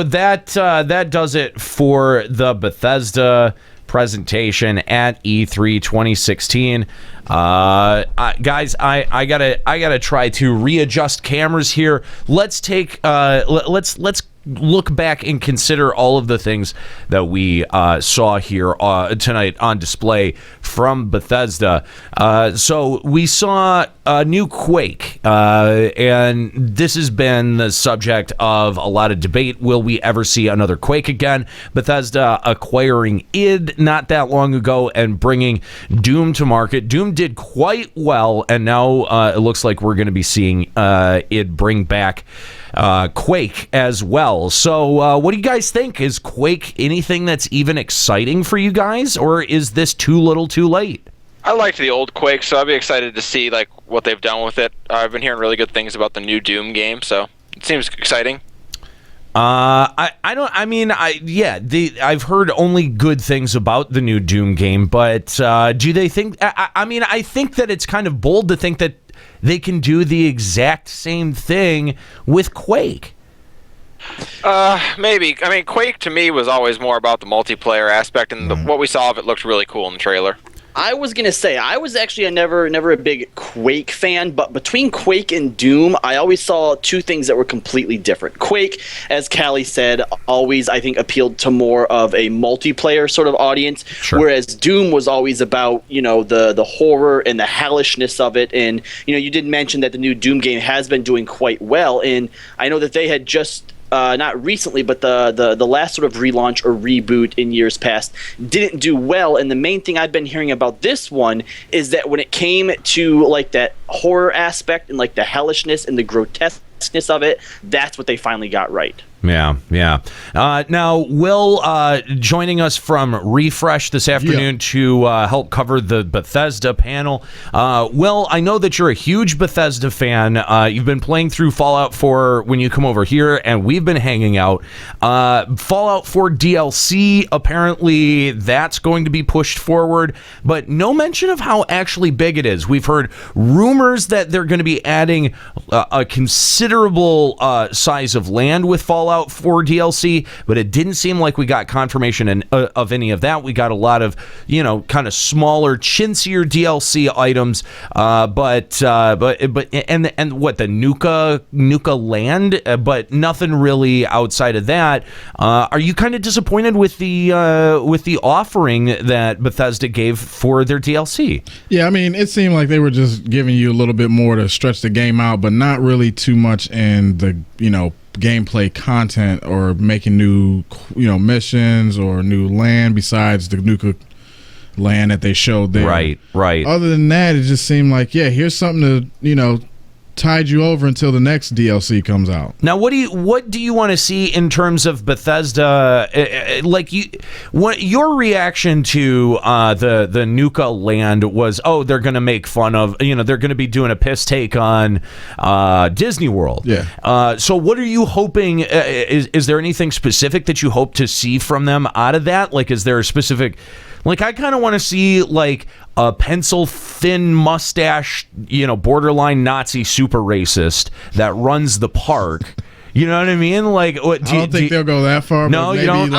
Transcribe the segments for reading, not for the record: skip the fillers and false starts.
that does it for the Bethesda presentation at E3 2016. Guys, I gotta try to readjust cameras here. Let's look back and consider all of the things that we saw here tonight on display from Bethesda. So we saw a new Quake, and this has been the subject of a lot of debate. Will we ever see another Quake again? Bethesda acquiring id not that long ago and bringing Doom to market. Doom did quite well, and now it looks like we're going to be seeing it bring back Quake as well. So what do you guys think? Is Quake anything that's even exciting for you guys, or is this too little too late? I liked the old Quake, so I'd be excited to see like what they've done with it. I've been hearing really good things about the new Doom game, so it seems exciting. I've heard only good things about the new Doom game, but do they think? I think that it's kind of bold to think that they can do the exact same thing with Quake. Maybe. I mean, Quake to me was always more about the multiplayer aspect, and what we saw of it looked really cool in the trailer. I was going to say, I was actually never a big Quake fan, but between Quake and Doom, I always saw two things that were completely different. Quake, as Callie said, always, I think, appealed to more of a multiplayer sort of audience, whereas Doom was always about, the horror and the hellishness of it. And, you did mention that the new Doom game has been doing quite well, and I know that they had just... not recently, but the last sort of relaunch or reboot in years past didn't do well. And the main thing I've been hearing about this one is that when it came to like that horror aspect and like the hellishness and the grotesqueness of it, that's what they finally got right. Yeah. Now, Will joining us from Refresh this afternoon to help cover the Bethesda panel. Will, I know that you're a huge Bethesda fan. You've been playing through Fallout 4 when you come over here, and we've been hanging out. Fallout 4 DLC, apparently that's going to be pushed forward, but no mention of how actually big it is. We've heard rumors that they're going to be adding a considerable size of land with Fallout 4 DLC, but it didn't seem like we got confirmation of any of that. We got a lot of, kind of smaller, chintzier DLC items, but what, the Nuka land, but nothing really outside of that. Are you kind of disappointed with the offering that Bethesda gave for their DLC? Yeah, I mean, it seemed like they were just giving you a little bit more to stretch the game out, but not really too much in the, gameplay content or making new missions or new land besides the Nuka land that they showed there. Right. Other than that, it just seemed like, here's something to tide you over until the next DLC comes out. Now, what do you want to see in terms of Bethesda? Your reaction to the Nuka land was, they're going to make fun of, they're going to be doing a piss take on Disney World. Yeah. So what are you hoping? Is there anything specific that you hope to see from them out of that? Like, is there a specific? Like, I kind of want to see, like, a pencil-thin mustache, borderline Nazi super racist that runs the park. You know what I mean? Like, I don't think they'll go that far. No, but maybe you don't?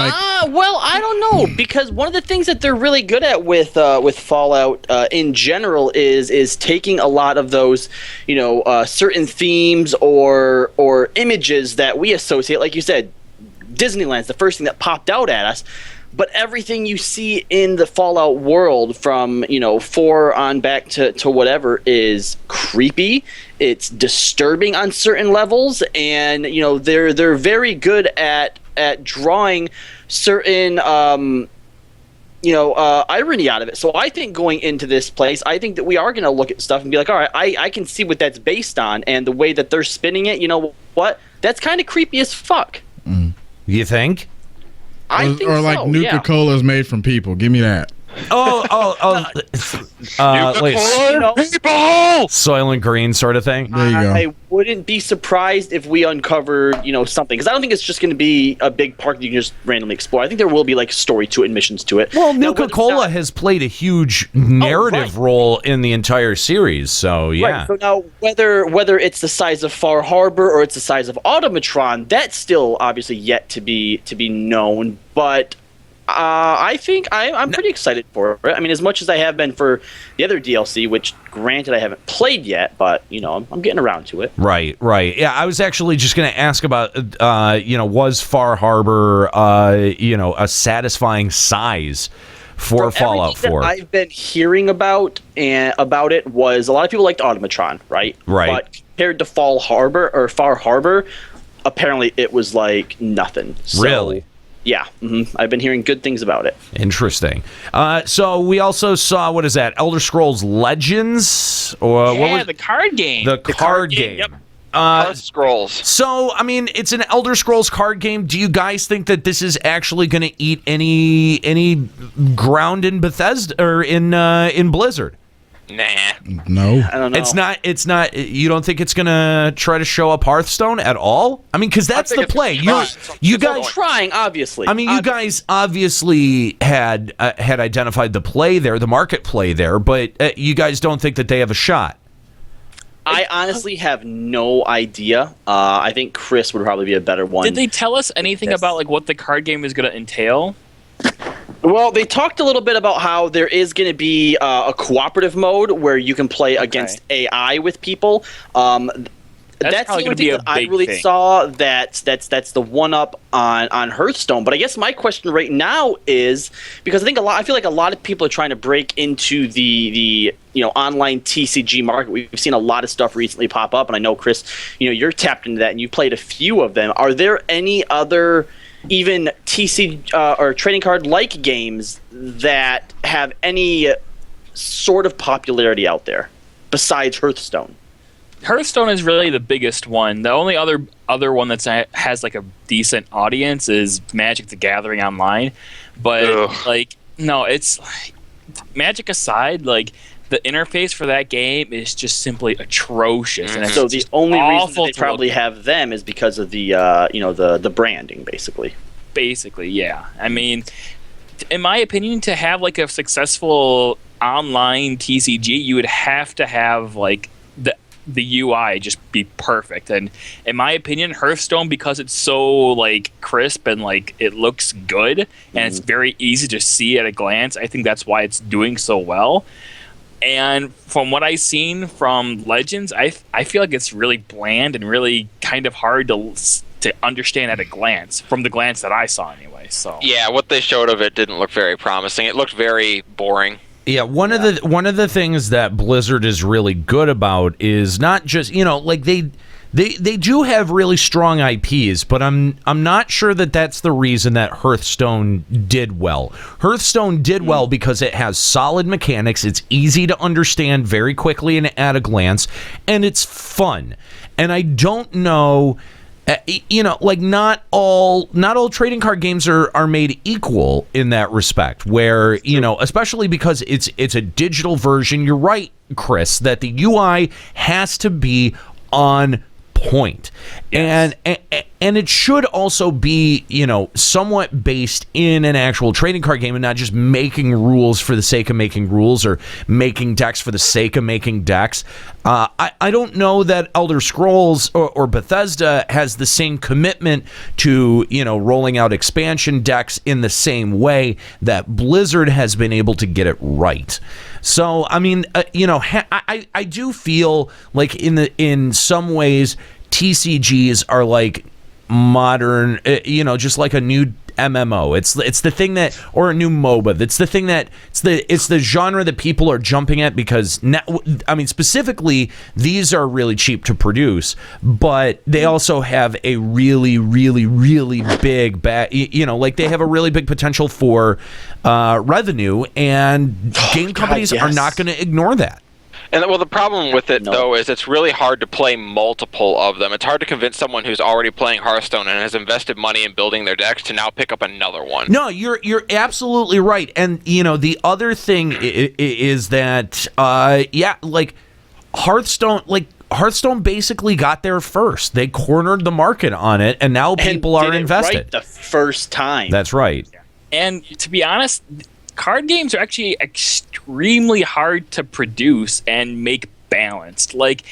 Well, I don't know, because one of the things that they're really good at with Fallout in general is taking a lot of those, certain themes or images that we associate. Like you said, Disneyland's the first thing that popped out at us. But everything you see in the Fallout world from, 4 on back to whatever is creepy. It's disturbing on certain levels. And, they're very good at drawing certain, irony out of it. So I think going into this place, I think that we are going to look at stuff and be like, all right, I can see what that's based on. And the way that they're spinning it, what? That's kind of creepy as fuck. You think? I think or like so, Nuka-Cola is made from people. Give me that. Like People! Soylent Green sort of thing. There you go. I wouldn't be surprised if we uncover, something. Because I don't think it's just going to be a big park that you can just randomly explore. I think there will be, like, story to it and missions to it. Well, Now, Nuka-Cola has played a huge narrative role in the entire series, so yeah. Right. So now, whether it's the size of Far Harbor or it's the size of Automatron, that's still obviously yet to be known. But I think I'm pretty excited for it. I mean, as much as I have been for the other DLC, which granted I haven't played yet, but I'm getting around to it. Right. Yeah, I was actually just going to ask about, was Far Harbor, a satisfying size for Fallout 4? I've been hearing about it was a lot of people liked Automatron, right? Right. But compared to Far Harbor, apparently it was like nothing. So, really? Yeah, I've been hearing good things about it. Interesting. So we also saw, what is that? Elder Scrolls Legends? The card game. The card game. Yep. Scrolls. So, I mean, it's an Elder Scrolls card game. Do you guys think that this is actually going to eat any ground in Bethesda or in Blizzard? Nah. No. I don't know. It's not. You don't think it's going to try to show up Hearthstone at all? I mean, because that's the play. You guys trying, obviously. I mean, you guys obviously had identified the play there, the market play there, but you guys don't think that they have a shot. I honestly have no idea. I think Chris would probably be a better one. Did they tell us anything about like what the card game is going to entail? Well, they talked a little bit about how there is going to be a cooperative mode where you can play against AI with people. That's the only thing that I really saw. That's the one up on Hearthstone. But I guess my question right now is, because I feel like a lot of people are trying to break into the online TCG market. We've seen a lot of stuff recently pop up, and I know, Chris, you're tapped into that and you played a few of them. Are there any other even TC or trading card like games that have any sort of popularity out there besides Hearthstone? Hearthstone is really the biggest one. The only other one that has like a decent audience is Magic: The Gathering Online. But it's Magic aside, like the interface for that game is just simply atrocious. And so the only reason that they probably have them is because of the the branding, basically. Basically, yeah. I mean, in my opinion, to have like a successful online TCG, you would have to have like the UI just be perfect. And in my opinion, Hearthstone, because it's so like crisp and like it looks good and it's very easy to see at a glance, I think that's why it's doing so well. And from what I've seen from Legends, I feel like it's really bland and really kind of hard to understand at a glance, from the glance that I saw anyway. So yeah, what they showed of it didn't look very promising. It looked very boring. Yeah, one of the things that Blizzard is really good about is not just, like they do have really strong IPs, but I'm not sure that that's the reason that Hearthstone did well. Hearthstone did well because it has solid mechanics, it's easy to understand very quickly and at a glance, and it's fun. And I don't know, like not all trading card games are made equal in that respect, where, especially because it's a digital version. You're right, Chris, that the UI has to be on point. Yes. And it should also be, somewhat based in an actual trading card game and not just making rules for the sake of making rules or making decks for the sake of making decks. I don't know that Elder Scrolls or Bethesda has the same commitment to, rolling out expansion decks in the same way that Blizzard has been able to get it right. So, I mean, I do feel like in some ways TCGs are like modern, just like a new MMO. It's the thing that, or a new MOBA. It's the thing that it's the genre that people are jumping at because now, I mean, specifically these are really cheap to produce, but they also have a really, really, really big like they have a really big potential for revenue, and game companies are not going to ignore that. And well, the problem with it though is it's really hard to play multiple of them. It's hard to convince someone who's already playing Hearthstone and has invested money in building their decks to now pick up another one. No, you're absolutely right. And the other thing is that like Hearthstone basically got there first. They cornered the market on it, and now people are invested. Right the first time. That's right. And to be honest, card games are actually extremely hard to produce and make balanced. Like,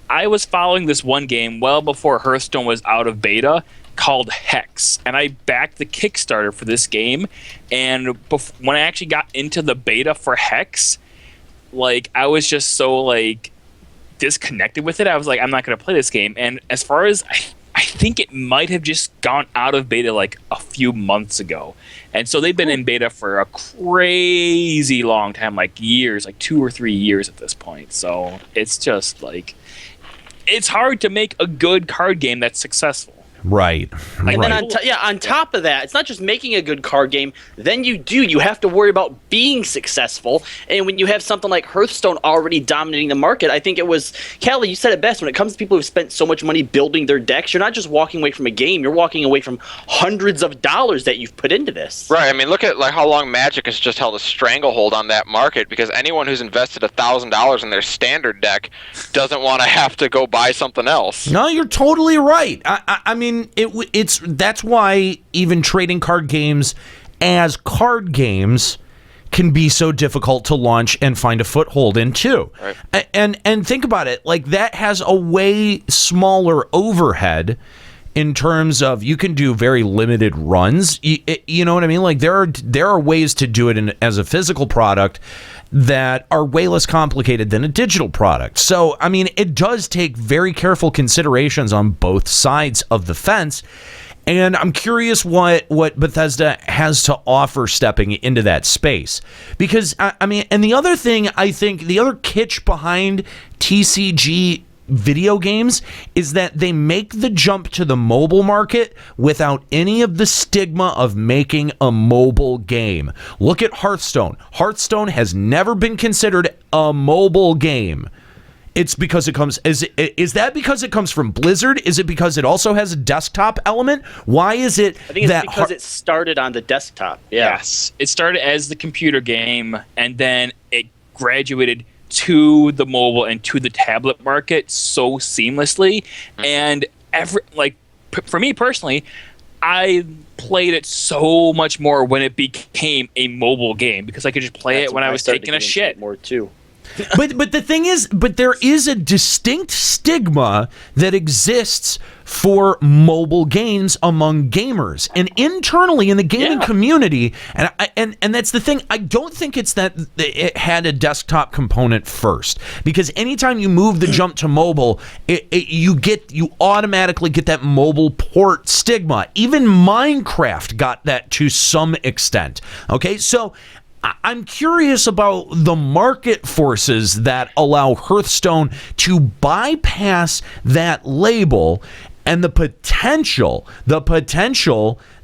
I was following this one game well before Hearthstone was out of beta called Hex, and I backed the Kickstarter for this game. And when I actually got into the beta for Hex, like, I was just so like disconnected with it. I was like, I'm not going to play this game. And as far as I think it might have just gone out of beta like a few months ago. And so they've been in beta for a crazy long time, like years, like 2 or 3 years at this point. So it's just like, it's hard to make a good card game that's successful. Right. And then on top of that, it's not just making a good card game. Then you have to worry about being successful. And when you have something like Hearthstone already dominating the market, I think it was, Callie, you said it best, when it comes to people who've spent so much money building their decks, you're not just walking away from a game, you're walking away from hundreds of dollars that you've put into this. Right. I mean, look at like how long Magic has just held a stranglehold on that market, because anyone who's invested $1,000 in their standard deck doesn't want to have to go buy something else. No, you're totally right. I mean, that's why even trading card games as card games can be so difficult to launch and find a foothold in too. Right. And think about it, like, that has a way smaller overhead in terms of you can do very limited runs. You know what I mean? Like, there are ways to do it as a physical product that are way less complicated than a digital product. So, I mean, it does take very careful considerations on both sides of the fence. And I'm curious what Bethesda has to offer stepping into that space. Because, I mean, and the other thing, I think, the other kitsch behind TCG video games is that they make the jump to the mobile market without any of the stigma of making a mobile game. Look at Hearthstone. Hearthstone has never been considered a mobile game. It's because it comes, is that because it comes from Blizzard? Is it because it also has a desktop element? Why is it I think it's because it started on the desktop. Yeah. Yes. It started as the computer game, and then it graduated to the mobile and to the tablet market so seamlessly. And for me personally, I played it so much more when it became a mobile game, because I could just play it when I was taking a shit. More too. But the thing is, there is a distinct stigma that exists for mobile games among gamers and internally in the gaming community, and that's the thing. I don't think it's that it had a desktop component first, because anytime you move the jump to mobile, you automatically get that mobile port stigma. Even Minecraft got that to some extent. Okay, so I'm curious about the market forces that allow Hearthstone to bypass that label and the potential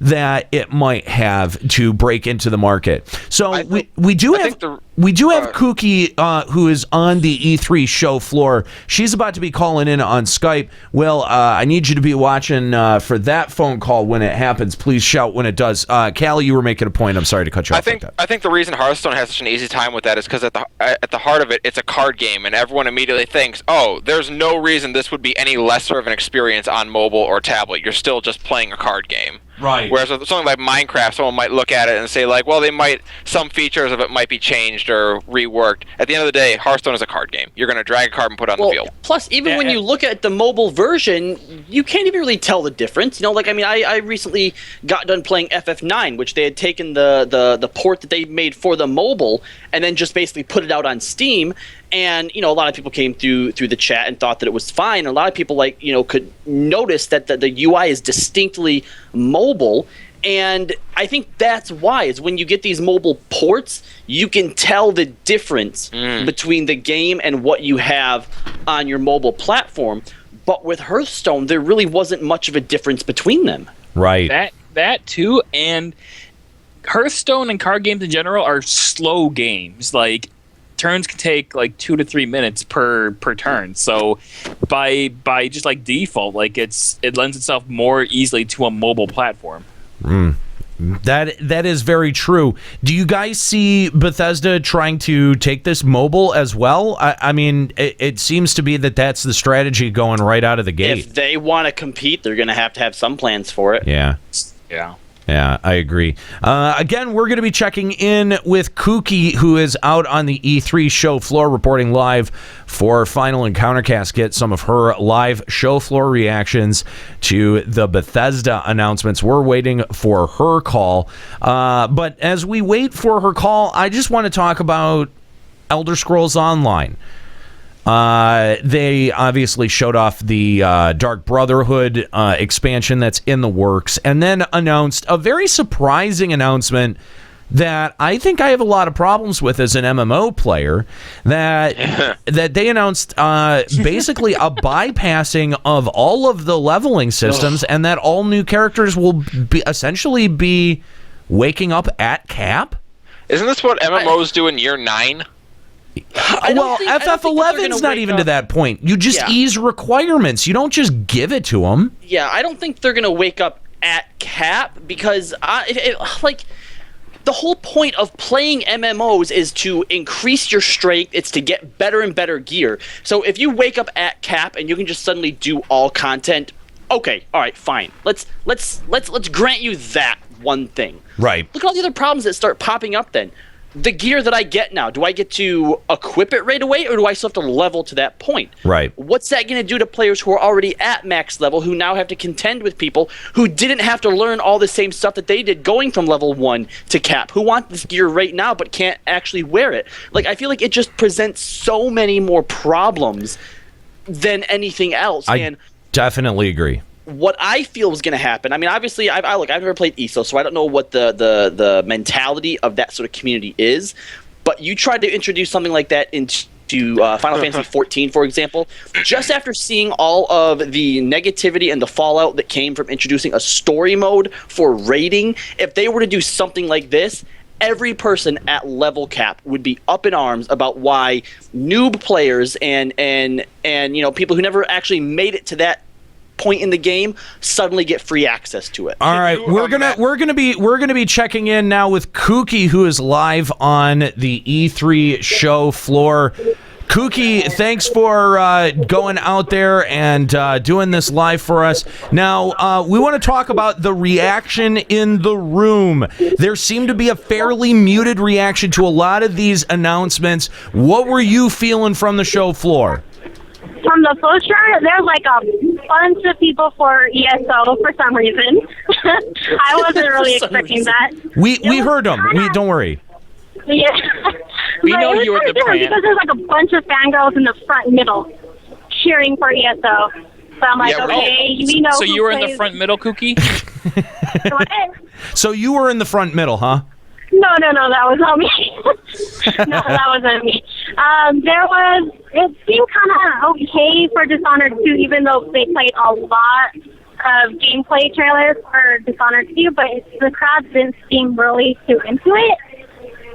that it might have to break into the market. So we do have Kookie, who is on the E3 show floor. She's about to be calling in on Skype. Well, I need you to be watching for that phone call when it happens. Please shout when it does. Callie, you were making a point. I'm sorry to cut you off. I think the reason Hearthstone has such an easy time with that is because at the heart of it, it's a card game, and everyone immediately thinks, oh, there's no reason this would be any lesser of an experience on mobile or tablet. You're still just playing a card game. Right. Whereas with something like Minecraft, someone might look at it and say, like, well, some features of it might be changed or reworked. At the end of the day, Hearthstone is a card game. You're going to drag a card and put it on the field. Plus, even when you look at the mobile version, you can't even really tell the difference. You know, like, I mean, I recently got done playing FF9, which they had taken the port that they made for the mobile and then just basically put it out on Steam. And, you know, a lot of people came through the chat and thought that it was fine. A lot of people, like, you know, could notice that the UI is distinctly mobile. And I think that's why, is when you get these mobile ports, you can tell the difference between the game and what you have on your mobile platform. But with Hearthstone, there really wasn't much of a difference between them. Right. That too. And Hearthstone and card games in general are slow games. Like, turns can take like 2 to 3 minutes per turn. So by just like default, like it lends itself more easily to a mobile platform. That is very true. Do you guys see Bethesda trying to take this mobile as well? I mean, it seems to be that that's the strategy going right out of the gate. If they want to compete, they're going to have some plans for it. Yeah. Yeah, I agree. Again, we're going to be checking in with Kooky, who is out on the E3 show floor reporting live for Final Encountercast. Get some of her live show floor reactions to the Bethesda announcements. We're waiting for her call. But as we wait for her call, I just want to talk about Elder Scrolls Online. They obviously showed off the Dark Brotherhood expansion that's in the works, and then announced a very surprising announcement that I think I have a lot of problems with as an MMO player, that they announced basically a bypassing of all of the leveling systems, and that all new characters will essentially be waking up at cap. Isn't this what MMOs do in year 9? Well, FF11's not even to that point. You just ease requirements. You don't just give it to them. Yeah, I don't think they're going to wake up at cap, because the whole point of playing MMOs is to increase your strength. It's to get better and better gear. So if you wake up at cap and you can just suddenly do all content, okay, all right, fine. Let's grant you that one thing. Right. Look at all the other problems that start popping up then. The gear that I get now, do I get to equip it right away, or do I still have to level to that point? Right. What's that going to do to players who are already at max level, who now have to contend with people who didn't have to learn all the same stuff that they did going from level 1 to cap, who want this gear right now but can't actually wear it? Like, I feel like it just presents so many more problems than anything else. I definitely agree. What I feel is going to happen, I mean, obviously, I've never played ESO, so I don't know what the mentality of that sort of community is, but you tried to introduce something like that into Final Fantasy XIV, for example, just after seeing all of the negativity and the fallout that came from introducing a story mode for raiding. If they were to do something like this, every person at level cap would be up in arms about why noob players and people who never actually made it to that point in the game suddenly get free access to it. All right, we're gonna be checking in now with Kooky, who is live on the E3 show floor. Kooky, thanks for going out there and doing this live for us. Now, we want to talk about the reaction in the room. There seemed to be a fairly muted reaction to a lot of these announcements. What were you feeling from the show floor? From the poster, there's like a bunch of people for ESO for some reason. I wasn't really expecting that. We heard them. Don't worry. Yeah. We know you were the plan. Because there's like a bunch of fangirls in the front middle cheering for ESO. So I'm like, okay, we know. So you were in the front middle, Kooky? What? So you were in the front middle, huh? No, that was not me. No, that wasn't me. It seemed kind of okay for Dishonored 2, even though they played a lot of gameplay trailers for Dishonored 2, but the crowd didn't seem really too into it.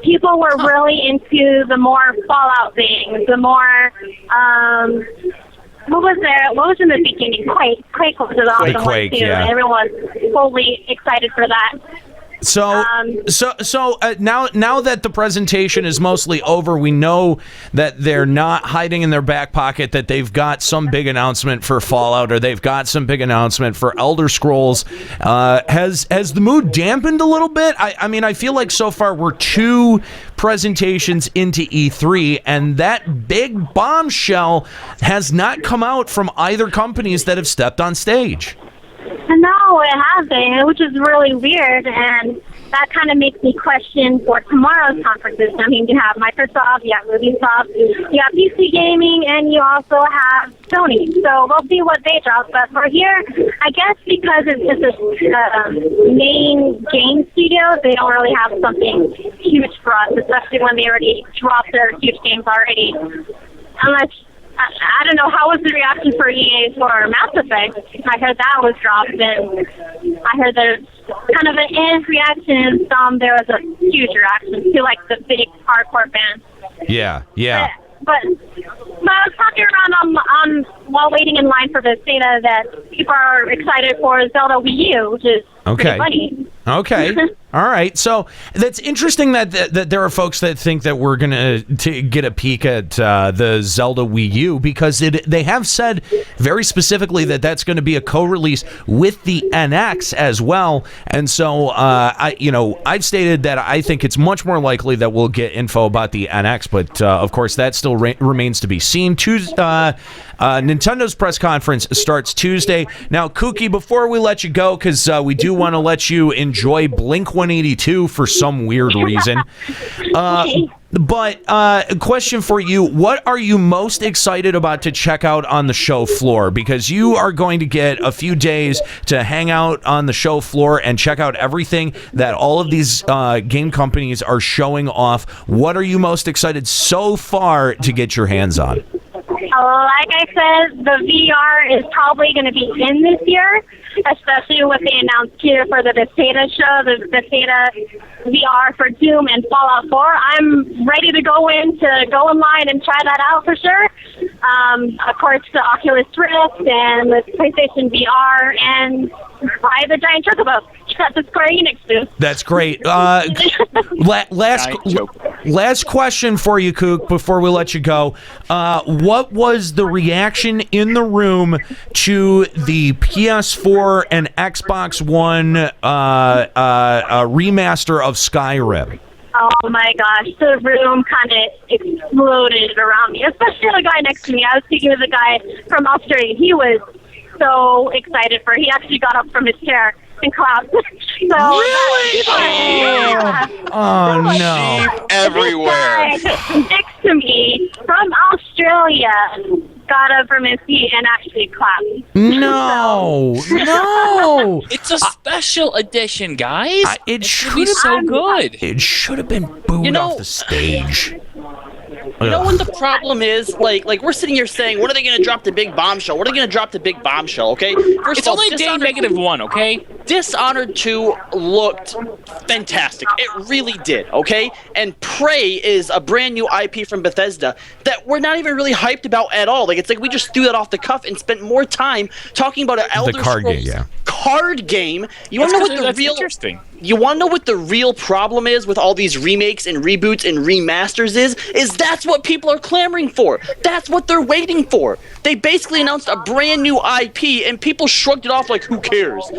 People were really into the more Fallout things, the more, what was in the beginning? Quake was an awesome one, too. Yeah. Everyone was totally excited for that. So now that the presentation is mostly over, we know that they're not hiding in their back pocket that they've got some big announcement for Fallout, or they've got some big announcement for Elder Scrolls. Has the mood dampened a little bit? I mean, I feel like so far we're 2 presentations into E3, and that big bombshell has not come out from either companies that have stepped on stage. No, it hasn't, which is really weird, and that kind of makes me question for tomorrow's conferences. I mean, you have Microsoft, you have Ubisoft, you have PC Gaming, and you also have Sony. So we'll see what they drop. But for here, I guess because it's just a main game studio, they don't really have something huge for us, especially when they already dropped their huge games already. Unless... I don't know, how was the reaction for EA for Mass Effect? I heard that was dropped, and I heard there's kind of an reaction, and there was a huge reaction to, like, the big hardcore fans. Yeah, yeah. But I was talking around on while waiting in line for Bethesda that people are excited for Zelda Wii U, which is pretty funny. Okay. All right. So that's interesting that there are folks that think that we're going to get a peek at the Zelda Wii U, because they have said very specifically that that's going to be a co-release with the NX as well. And so I've stated that I think it's much more likely that we'll get info about the NX, but of course that still remains to be seen. Nintendo's press conference starts Tuesday. Now, Kooky, before we let you go, because we do want to let you enjoy Blink-182 for some weird reason. But a question for you, what are you most excited about to check out on the show floor? Because you are going to get a few days to hang out on the show floor and check out everything that all of these game companies are showing off. What are you most excited so far to get your hands on? Like I said, the VR is probably going to be in this year, especially what they announced here for the Bethesda show, the Bethesda VR for Doom and Fallout 4. I'm ready to go in line and try that out for sure. Of course, the Oculus Rift and the PlayStation VR and buy the giant chocobo. That's a Square Enix booth. That's great. Last question for you, Kook, before we let you go. What was the reaction in the room to the PS4 and Xbox One remaster of Skyrim? Oh my gosh, the room kind of exploded around me, especially the guy next to me. I was speaking with a guy from Australia. He was so excited he actually got up from his chair and clapped. Really? Yeah. Oh, no. Everywhere. This guy next to me from Australia got up from his seat and actually clapped. No. No. It's a special edition, guys. It should be so good. It should have been booed off the stage. You know when the problem is, like we're sitting here saying, when are they going to drop the big bombshell? When are they going to drop the big bombshell, okay? First It's of all, only day -1, okay? Dishonored 2 looked fantastic. It really did, okay? And Prey is a brand new IP from Bethesda that we're not even really hyped about at all. Like, it's like we just threw that off the cuff and spent more time talking about an Elder Scrolls card game. You want to know what the real... You want to know what the real problem is with all these remakes and reboots and remasters is that's what people are clamoring for. That's what they're waiting for. They basically announced a brand new IP and people shrugged it off like, who cares?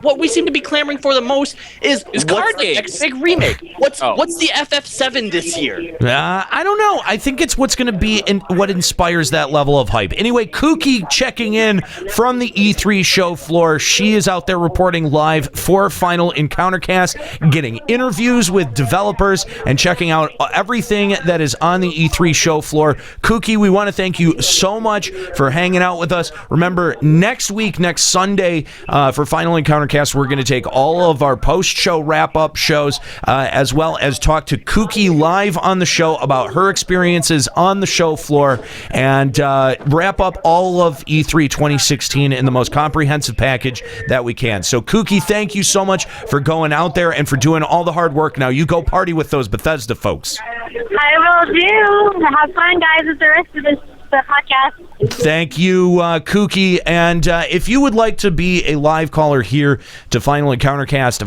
What we seem to be clamoring for the most is card the games. next big remake. What's the FF7 this year? I don't know. I think it's what's going to be what inspires that level of hype. Anyway, Kooky checking in from the E3 show floor. She is out there reporting live for Final Encountercast, getting interviews with developers and checking out everything that is on the E3 show floor. Kooky, we want to thank you so much for hanging out with us. Remember, next Sunday, for Final Encountercast, we're going to take all of our post-show wrap-up shows, as well as talk to Kooky live on the show about her experiences on the show floor, and wrap up all of E3 2016 in the most comprehensive package that we can. So, Kooky, thank you so much for going out there and for doing all the hard work. Now, you go party with those Bethesda folks. I will do. Have fun, guys, with the rest of the podcast. Thank you, Kooky. And if you would like to be a live caller here to Final Encountercast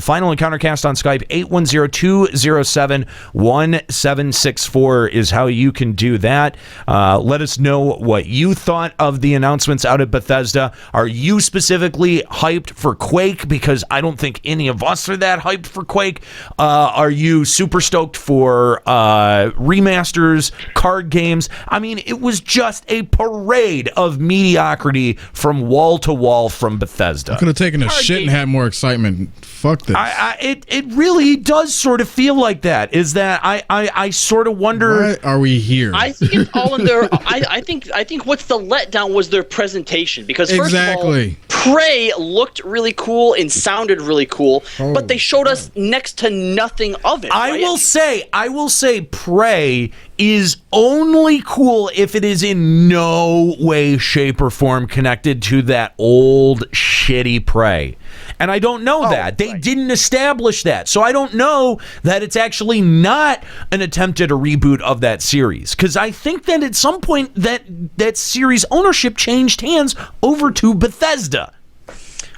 on Skype, 810-207-1764 is how you can do that. Let us know what you thought of the announcements out at Bethesda. Are you specifically hyped for Quake? Because I don't think any of us are that hyped for Quake. Are you super stoked for remasters, card games? I mean, it was just a parade of mediocrity from wall to wall from Bethesda. I could have taken a shit and had more excitement. Fuck this. It really does sort of feel like that. Is that I sort of wonder. Why are we here? I think it's all in their. I think what's the letdown was their presentation, because first of all, Prey looked really cool and sounded really cool, but they showed us next to nothing of it. I will say Prey is only cool if it is in no way, shape, or form connected to that old shitty Prey. And I don't know that. They didn't establish that. So I don't know that it's actually not an attempt at a reboot of that series. Because I think that at some point that series ownership changed hands over to Bethesda.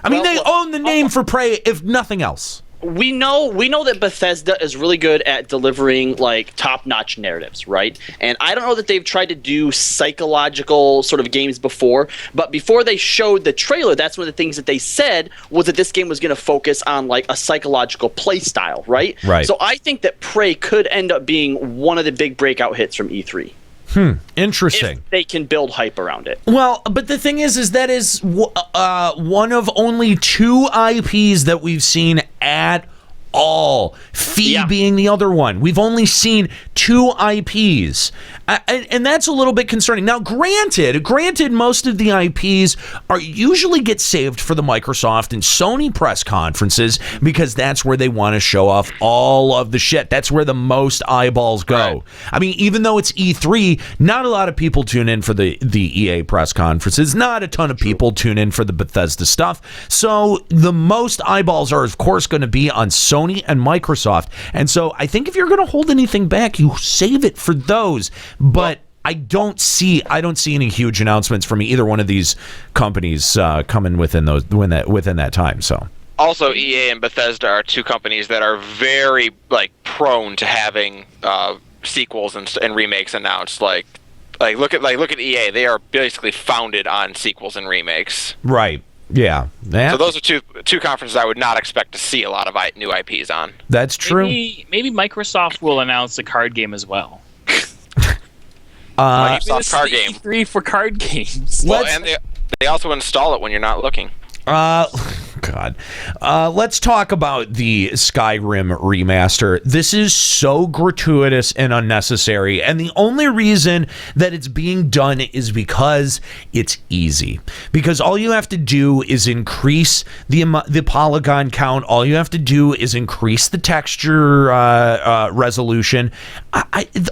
I mean, they own the name for Prey, if nothing else. We know that Bethesda is really good at delivering like top-notch narratives, right? And I don't know that they've tried to do psychological sort of games before, but before they showed the trailer, that's one of the things that they said was that this game was going to focus on like a psychological play style, right? Right. So I think that Prey could end up being one of the big breakout hits from E3. Interesting. If they can build hype around it. Well, but the thing is that is one of only 2 IPs that we've seen at all. Fee being the other one. We've only seen 2 IPs. And that's a little bit concerning. Now, granted, most of the IPs usually get saved for the Microsoft and Sony press conferences because that's where they want to show off all of the shit. That's where the most eyeballs go. Right. I mean, even though it's E3, not a lot of people tune in for the EA press conferences. Not a ton of people tune in for the Bethesda stuff. So the most eyeballs are, of course, going to be on Sony and Microsoft. And so I think if you're going to hold anything back, you save it for those. But I don't see any huge announcements from either one of these companies coming within that time. So also, EA and Bethesda are 2 companies that are very like prone to having sequels and remakes announced. Like look at EA. They are basically founded on sequels and remakes. Right. Yeah. So those are two conferences I would not expect to see a lot of new IPs on. That's true. Maybe Microsoft will announce a card game as well. Microsoft card game. E3 for card games. Well, and they also install it when you're not looking. God. Let's talk about the Skyrim Remaster. This is so gratuitous and unnecessary, and the only reason that it's being done is because it's easy. Because all you have to do is increase the polygon count. All you have to do is increase the texture resolution.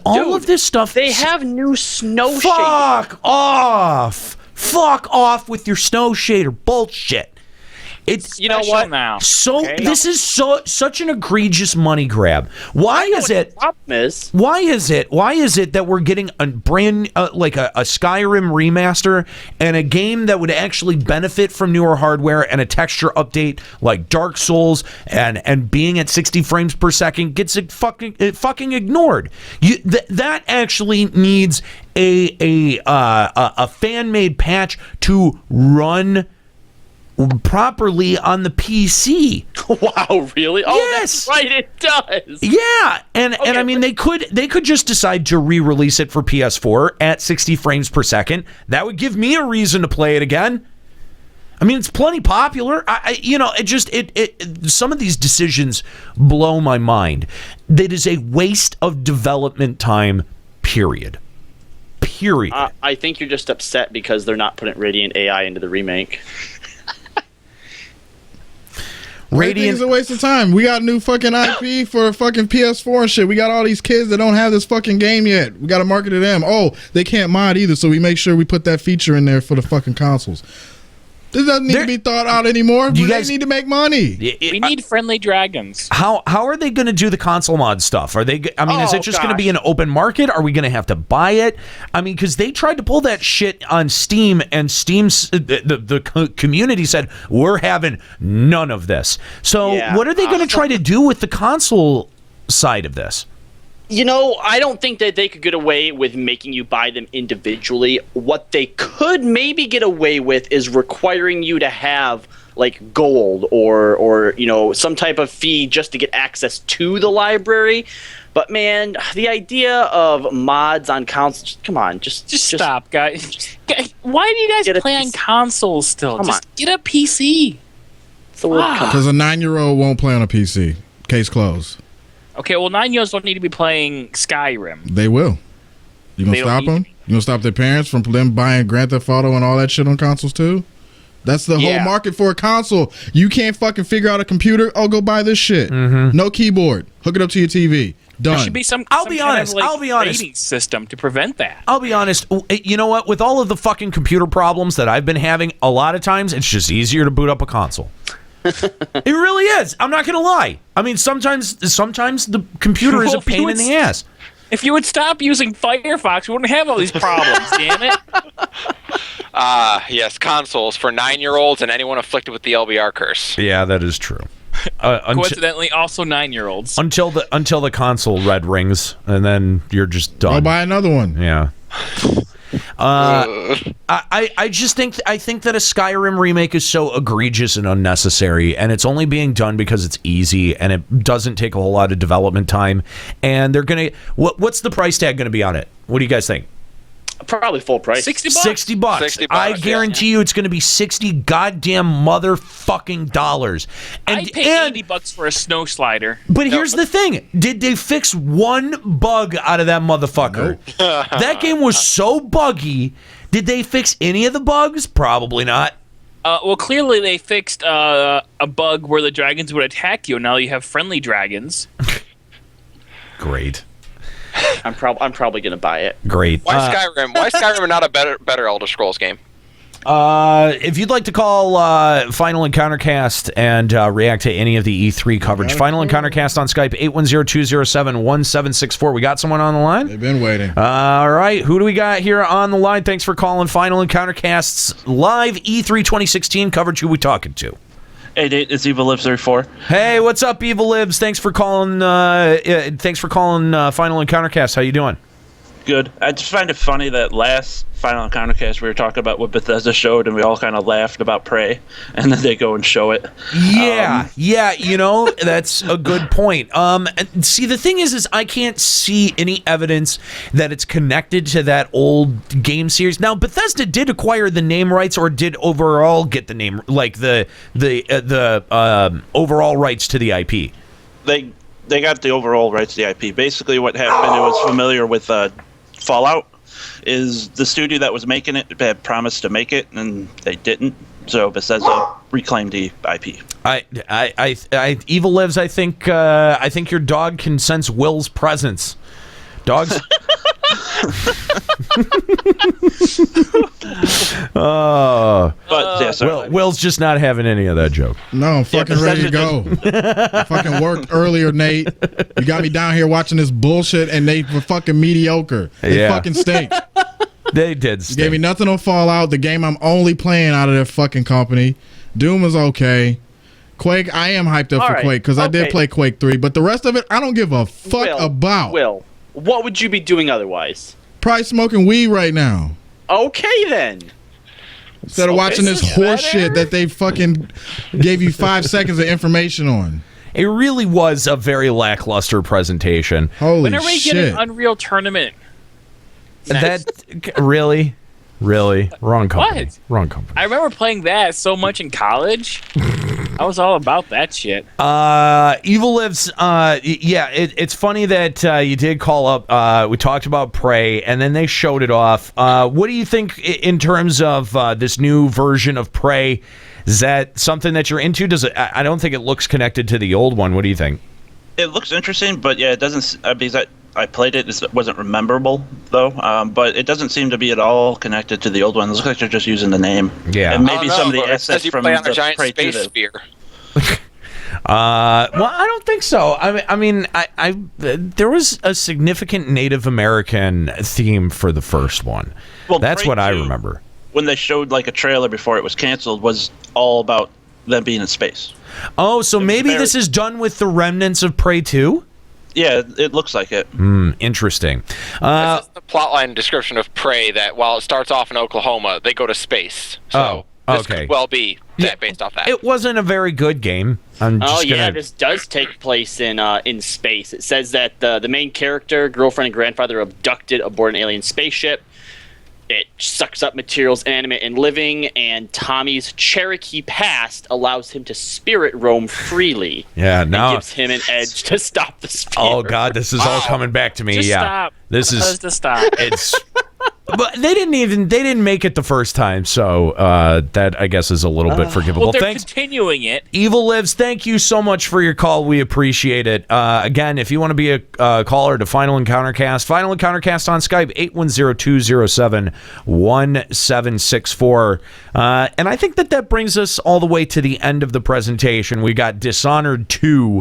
All of this stuff. They have new snow shaders. Fuck off! Fuck off with your snow shader bullshit. It's you know what now. This is such an egregious money grab. Why is it that we're getting a brand like a Skyrim remaster and a game that would actually benefit from newer hardware and a texture update like Dark Souls and being at 60 frames per second gets fucking ignored? That actually needs a fan-made patch to run properly on the PC. Wow, really? Oh, yes. That's right, it does. Yeah, and I mean they could just decide to re-release it for PS4 at 60 frames per second. That would give me a reason to play it again. I mean, it's plenty popular. Some of these decisions blow my mind. That is a waste of development time, period. I think you're just upset because they're not putting Radiant AI into the remake. Radiant is a waste of time. We got a new fucking IP for fucking PS4 and shit. We got all these kids that don't have this fucking game yet. We got to market to them. Oh, they can't mod either, so we make sure we put that feature in there for the fucking consoles. This doesn't need to be thought out anymore. They need to make money. We need friendly dragons. How are they going to do the console mod stuff? Is it just going to be an open market? Are we going to have to buy it? I mean, because they tried to pull that shit on Steam, and Steam's the community said we're having none of this. So what are they going to try to do with the console side of this? You know, I don't think that they could get away with making you buy them individually. What they could maybe get away with is requiring you to have like gold or some type of fee just to get access to the library. But man, the idea of mods on consoles, come on, just stop, guys. Why do you guys play on consoles still? Get a PC. Because a 9-year-old won't play on a PC. Case closed. Okay, well, 9-year-olds don't need to be playing Skyrim. They will. You gonna stop them? You gonna stop their parents from them buying Grand Theft Auto and all that shit on consoles too? That's the whole market for a console. You can't fucking figure out a computer. Oh, go buy this shit. Mm-hmm. No keyboard. Hook it up to your TV. Done. There should be some I'll be honest. rating system to prevent that. I'll be honest. You know what? With all of the fucking computer problems that I've been having, a lot of times it's just easier to boot up a console. It really is. I'm not gonna lie. I mean, sometimes the computer is a pain in the ass. If you would stop using Firefox, we wouldn't have all these problems. Damn it! Yes, consoles for 9-year-olds and anyone afflicted with the LBR curse. Yeah, that is true. Coincidentally, also 9-year-olds. Until the console red rings, and then you're just done. I'll buy another one. Yeah. I just think that a Skyrim remake is so egregious and unnecessary, and it's only being done because it's easy and it doesn't take a whole lot of development time. And they're gonna what's the price tag gonna be on it? What do you guys think? Probably full price. $60. $60. I guarantee you it's going to be 60 goddamn motherfucking dollars. I'd pay $80 for a snow slider. But here's the thing. Did they fix one bug out of that motherfucker? Nope. That game was so buggy. Did they fix any of the bugs? Probably not. Well, clearly they fixed a bug where the dragons would attack you. Now you have friendly dragons. Great. I'm probably gonna buy it. Great. Why Skyrim? Why Skyrim and not a better Elder Scrolls game? If you'd like to call Final Encountercast and react to any of the E3 coverage, Final Encountercast on Skype, 810-207-1764. We got someone on the line? They've been waiting. All right. Who do we got here on the line? Thanks for calling Final Encountercast's live E3 2016 coverage. Who we talking to? Hey, it's Evil Lives 34. Hey, what's up, Evil Libs? Thanks for calling. Final Encountercast. How you doing? Good. I just find it funny that last Final Encountercast we were talking about what Bethesda showed, and we all kind of laughed about Prey, and then they go and show it. Yeah, that's a good point. And see, the thing is I can't see any evidence that it's connected to that old game series. Now, Bethesda did acquire the name rights, or did overall get the name, like the overall rights to the IP. They got the overall rights to the IP. Basically, what happened, it was familiar with Fallout, is the studio that was making it had promised to make it, and they didn't. So Bethesda reclaimed the IP. Evil Lives. I think your dog can sense Will's presence. Dogs. But yeah, Will's just not having any of that joke. No, I'm fucking ready to go. I fucking worked earlier, Nate. You got me down here watching this bullshit, and they were fucking mediocre. They fucking stink. They did stink. You gave me nothing on Fallout, the game I'm only playing out of their fucking company. Doom is okay. Quake, I am hyped up for Quake because I did play Quake 3, but the rest of it, I don't give a fuck about. Will, what would you be doing otherwise? Probably smoking weed right now. Okay, then. Instead of watching this horse shit that they fucking gave you 5 seconds of information on. It really was a very lackluster presentation. Holy shit. When are we getting Unreal Tournament? Really? Wrong company. What? Wrong company. I remember playing that so much in college. I was all about that shit. Evil Lives, it's funny that you did call up. We talked about Prey, and then they showed it off. What do you think in terms of this new version of Prey? Is that something that you're into? I don't think it looks connected to the old one. What do you think? It looks interesting, but yeah, it doesn't. Because I played it, it wasn't memorable though. But it doesn't seem to be at all connected to the old one. It looks like they're just using the name. Yeah, and maybe some of the assets you from play on a the giant Prey 2. space sphere. Well, I don't think so. I mean, there was a significant Native American theme for the first one. Well, that's Prey what 2, I remember. When they showed like a trailer before it was canceled, was all about them being in space. Oh, so maybe this is done with the remnants of Prey 2? Yeah, it looks like it. Interesting. This is the plotline description of Prey, that while it starts off in Oklahoma, they go to space. So this could well be based off that. It wasn't a very good game. This does take place in space. It says that the main character, girlfriend, and grandfather abducted aboard an alien spaceship. It sucks up materials animate and living, and Tommy's Cherokee past allows him to spirit roam freely. Yeah, now it gives him an edge to stop the spirit. Oh God, this is all coming back to me. Stop. This is to stop. But they didn't make it the first time, so that I guess is a little bit forgivable. Well, they're Thanks. continuing it. Evil Lives, thank you so much for your call. We appreciate it. Again, if you want to be a caller to Final Encountercast on Skype, 810-207-1764. And I think that brings us all the way to the end of the presentation. We got Dishonored 2,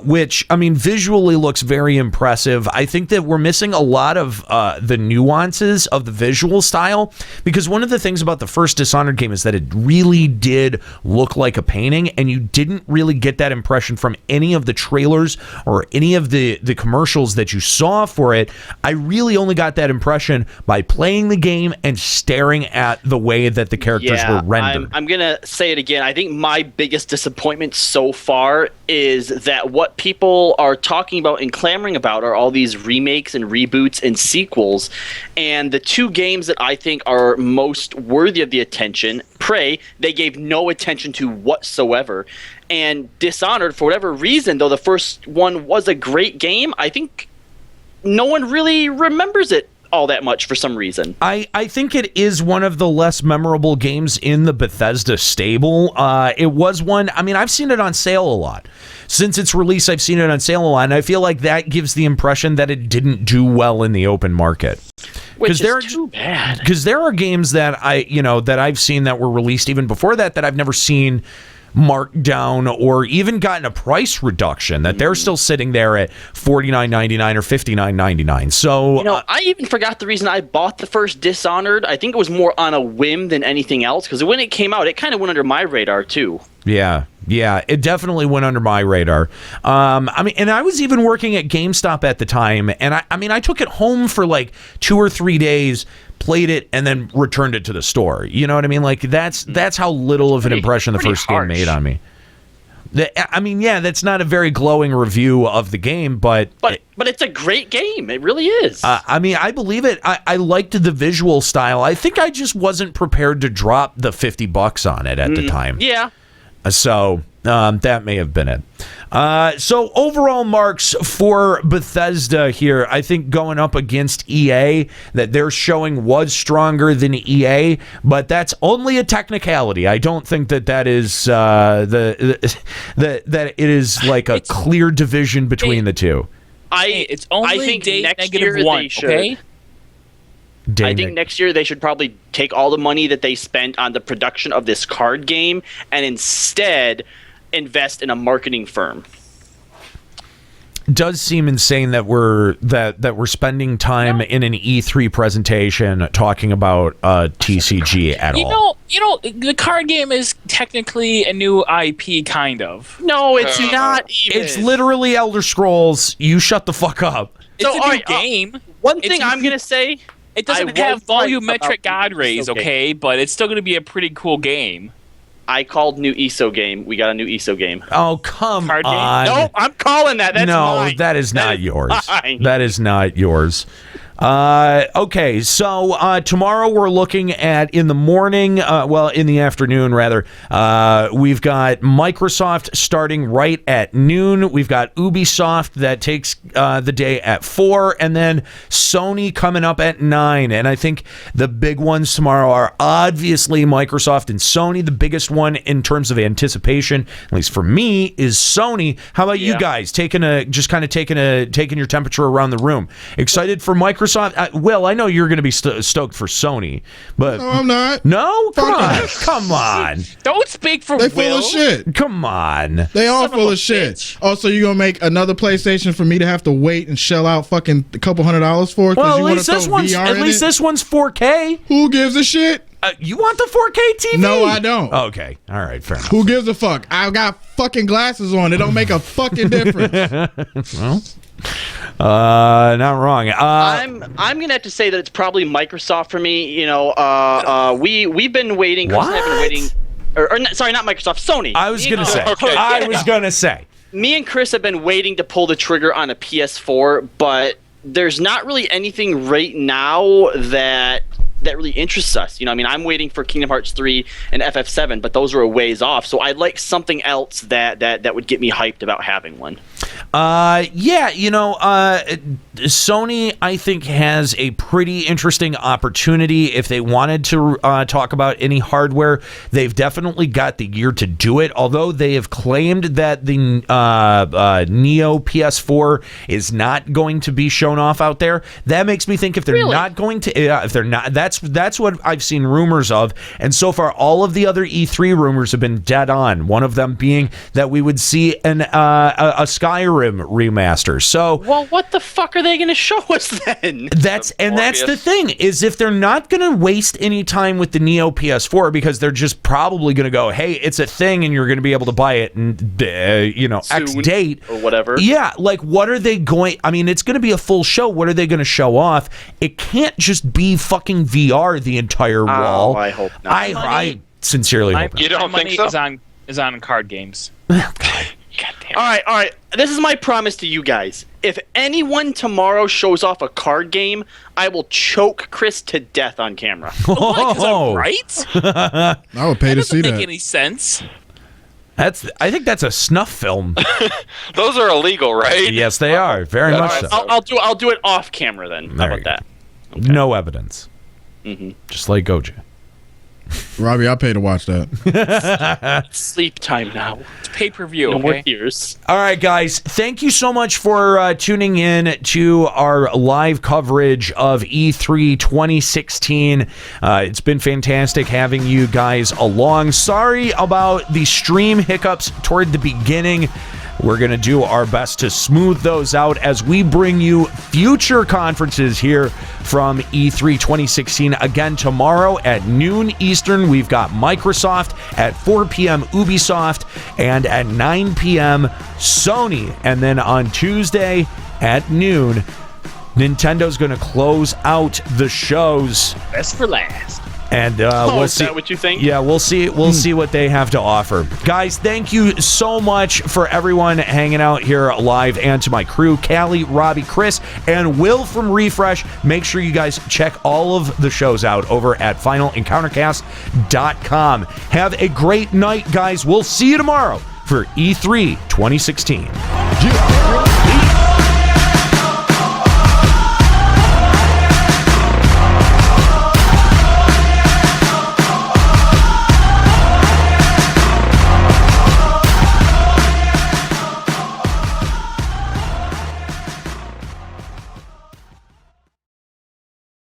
which, I mean, visually looks very impressive. I think that we're missing a lot of the nuances of the visual style, because one of the things about the first Dishonored game is that it really did look like a painting, and you didn't really get that impression from any of the trailers or any of the commercials that you saw for it. I really only got that impression by playing the game and staring at the way that the characters were rendered. I'm gonna say it again. I think my biggest disappointment so far is that what people are talking about and clamoring about are all these remakes and reboots and sequels. And the two games that I think are most worthy of the attention, Prey, they gave no attention to whatsoever. And Dishonored, for whatever reason, though the first one was a great game, I think no one really remembers it all that much for some reason. I think it is one of the less memorable games in the Bethesda stable. It was one, I mean, I've seen it on sale a lot. Since its release, I've seen it on sale a lot, and I feel like that gives the impression that it didn't do well in the open market. Which is too bad. Because there are games that I've seen that were released even before that I've never seen marked down or even gotten a price reduction, that they're still sitting there at $49.99 or $59.99. So I even forgot the reason I bought the first Dishonored. I think it was more on a whim than anything else, because when it came out, it kind of went under my radar too. Yeah, it definitely went under my radar. I mean, and I was even working at GameStop at the time, and I took it home for like 2 or 3 days, played it, and then returned it to the store. You know what I mean? Like that's how little of an impression the first game made on me. I mean, yeah, that's not a very glowing review of the game, but it's a great game. It really is. I mean, I believe it. I liked the visual style. I think I just wasn't prepared to drop the $50 on it at the time. Yeah. So that may have been it. So overall marks for Bethesda here, I think going up against EA, that their showing was stronger than EA, but that's only a technicality. I don't think that is that it is like a clear division between the two. It's only I think next -1, year they should. okay? I think next year they should probably take all the money that they spent on the production of this card game and instead invest in a marketing firm. Does seem insane that we're spending time in an E3 presentation talking about TCG at all. You know, the card game is technically a new IP, kind of. No, it's not even. It's literally Elder Scrolls. You shut the fuck up. It's a new game. One thing I'm going to say... It doesn't have volumetric god rays, okay? But it's still going to be a pretty cool game. I called new ESO game. We got a new ESO game. Oh, come Card on. game? No, I'm calling that. That's mine. No, that is not yours. mine. That is not yours. Okay, so tomorrow we're looking at in the morning, in the afternoon rather, we've got Microsoft starting right at noon. We've got Ubisoft that takes the day at 4, and then Sony coming up at 9. And I think the big ones tomorrow are obviously Microsoft and Sony. The biggest one in terms of anticipation, at least for me, is Sony. How about you guys taking your temperature around the room? Excited for Microsoft? Will, I know you're going to be stoked for Sony, but No, I'm not. no, come Fuck on, off. come on, Don't speak for They Will. full of shit. come on. They all Son of full a of shit. bitch. Oh, so you're gonna make another PlayStation for me to have to wait and shell out fucking a couple $100 for? Well, you at want least to this throw one's VR in it? this one's 4K. Who gives a shit? You want the 4K TV? No, I don't. Okay, all right, fair enough. Who gives a fuck? I've got fucking glasses on. It don't make a fucking difference. Not wrong. I'm gonna have to say that it's probably Microsoft for me. You know, we've been waiting. Chris and I have been waiting. Sorry, not Microsoft. Sony. I was gonna say. Okay. I was gonna say. Me and Chris have been waiting to pull the trigger on a PS4, but there's not really anything right now that really interests us. I mean, I'm waiting for Kingdom Hearts 3 and FF7, but those are a ways off. So I'd like something else that would get me hyped about having one. Sony, I think, has a pretty interesting opportunity. If they wanted to talk about any hardware, they've definitely got the gear to do it. Although they have claimed that the Neo PS4 is not going to be shown off out there, that makes me think if they're not going to, if they're not, that's what I've seen rumors of. And so far, all of the other E3 rumors have been dead on. One of them being that we would see a Skyrim remaster. So, well, what the fuck are they going to show us then? That's the thing, is if they're not going to waste any time with the Neo PS4, because they're just probably going to go, hey, it's a thing and you're going to be able to buy it and X date or whatever. Yeah, like what are they going? I mean, it's going to be a full show. What are they going to show off? It can't just be fucking VR the entire wall. I hope not. I sincerely hope not. You don't think so? Is on card games. God damn. All right. This is my promise to you guys. If anyone tomorrow shows off a card game, I will choke Chris to death on camera. Why? 'Cause I'm right? I would pay to see Doesn't that. make any sense. I think that's a snuff film. Those are illegal, right? Yes, they are. Very much so. I'll do it off camera then. How about that? Okay. No evidence. Mm-hmm. Just like Goja. Robbie, I'll pay to watch that. Sleep time now. It's pay-per-view, No more okay? tears. All right, guys. Thank you so much for tuning in to our live coverage of E3 2016. It's been fantastic having you guys along. Sorry about the stream hiccups toward the beginning. We're going to do our best to smooth those out as we bring you future conferences here from E3 2016. Again, tomorrow at noon Eastern, we've got Microsoft, at 4 p.m. Ubisoft, and at 9 p.m. Sony. And then on Tuesday at noon, Nintendo's going to close out the shows. Best for last. And we'll is see. that what you think? Yeah, we'll see. We'll see what they have to offer, guys. Thank you so much for everyone hanging out here live, and to my crew, Callie, Robbie, Chris, and Will from Refresh. Make sure you guys check all of the shows out over at finalencountercast.com. Have a great night, guys. We'll see you tomorrow for E3 2016. Yeah.